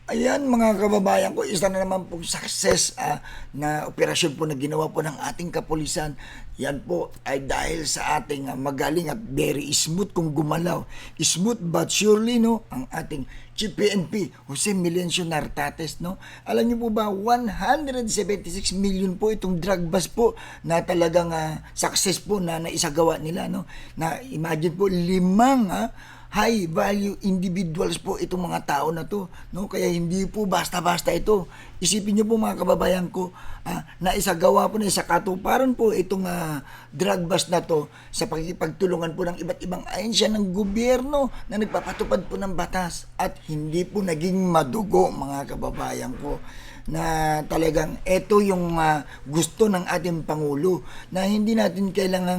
Ayan mga kababayan ko, isa na naman pong success na operasyon po na ginawa po ng ating kapulisan. Yan po ay dahil sa ating magaling at very smooth kung gumalaw. Smooth but surely, no, ang ating Chief PNP, Jose Milencio Nartates, no. Alam niyo po ba, 176 million po itong drug bust po na talagang success po na naisagawa nila, no. Na imagine po, limang high value individuals po itong mga tao na to, no, kaya hindi po basta-basta ito. Isipin niyo po mga kababayan ko, na isagawa po na sa katuparan po itong drug bust na to sa pagtulungan po ng iba't ibang ahensya ng gobyerno na nagpapatupad po ng batas at hindi po naging madugo mga kababayan ko, na talagang ito yung gusto ng ating Pangulo, na hindi natin kailangan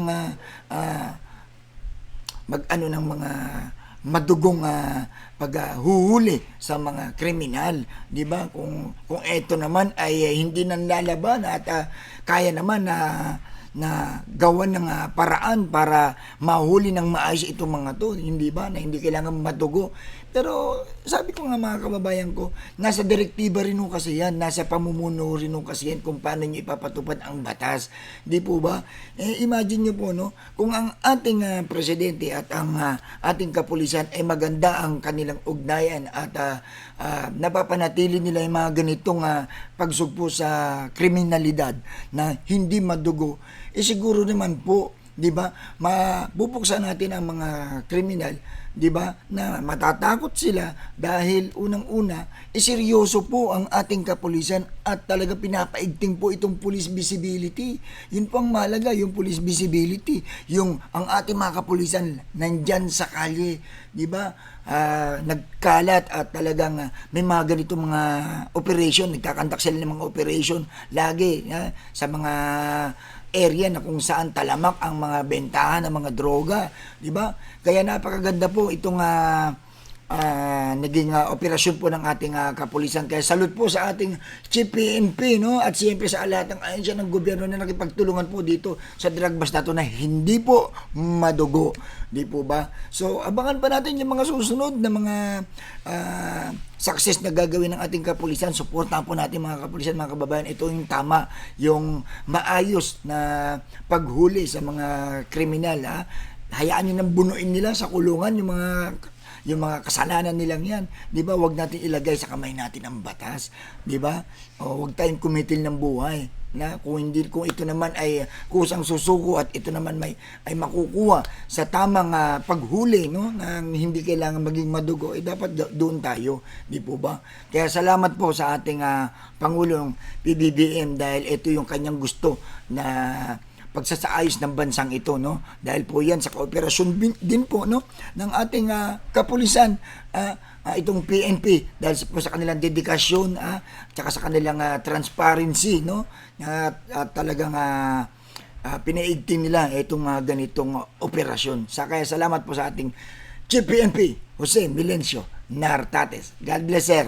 mag-ano ng mga madugong paghuhuli sa mga kriminal, 'di ba? Kung ito naman ay hindi nang lalaban at kaya naman na gawan ng paraan para mahuli ng maayos itong mga to, hindi ba, na hindi kailangan madugo. Pero sabi ko nga mga kababayan ko, nasa direktiba rin ho kasi yan, nasa pamumuno rin ho kasi yan kung paano nyo ipapatupad ang batas. Di po ba? Imagine nyo po, no, kung ang ating presidente at ang ating kapulisan ay maganda ang kanilang ugnayan at napapanatili nila yung mga ganitong pagsugpo sa kriminalidad na hindi madugo, siguro naman po, 'di ba, mabubuksan natin ang mga kriminal, 'di ba, na matatakot sila dahil unang-una, seryoso po ang ating kapulisan at talaga pinapaigting po itong police visibility. Yun po ang mahalaga, yung police visibility, yung ang ating mga kapulisan nandyan sa kalye, 'di ba? Nagkalat at talagang may mga ganito mga operation, nagkakandak sila ng mga operation lagi sa mga area na kung saan talamak ang mga bentahan ng mga droga, di ba? Kaya napakaganda po itong naging operasyon po ng ating kapulisan. Kaya salute po sa ating Chief PNP, no? At siyempre sa lahat ng ahensya ng gobyerno na nakipagtulungan po dito sa drug bust na to na hindi po madugo. Di po ba? So, abangan pa natin yung mga susunod na mga success na gagawin ng ating kapulisan. Suportahan po natin mga kapulisan, mga kababayan. Ito yung tama, yung maayos na paghuli sa mga kriminal. Hayaan nyo nang bunuin nila sa kulungan yung mga kasalanan nilang yan, 'di ba? Huwag natin ilagay sa kamay natin ang batas, 'di ba? O huwag tayong kumitil ng buhay na kung ito naman ay kusang susuko at ito naman ay makukuha sa tamang paghuli, no, nang hindi kailangan maging madugo, dapat doon tayo, 'di po ba? Kaya salamat po sa ating Pangulong PBBM dahil ito yung kanyang gusto na pagsasaayos ng bansang ito, no, dahil po yan sa kooperasyon din po, no, ng ating kapulisan, itong PNP, dahil po sa kanilang dedikasyon at saka sa kanilang transparency, no, at talagang pinaigting nila itong ganitong operasyon. Kaya salamat po sa ating Chief PNP Jose Milencio Nartates. God bless, sir.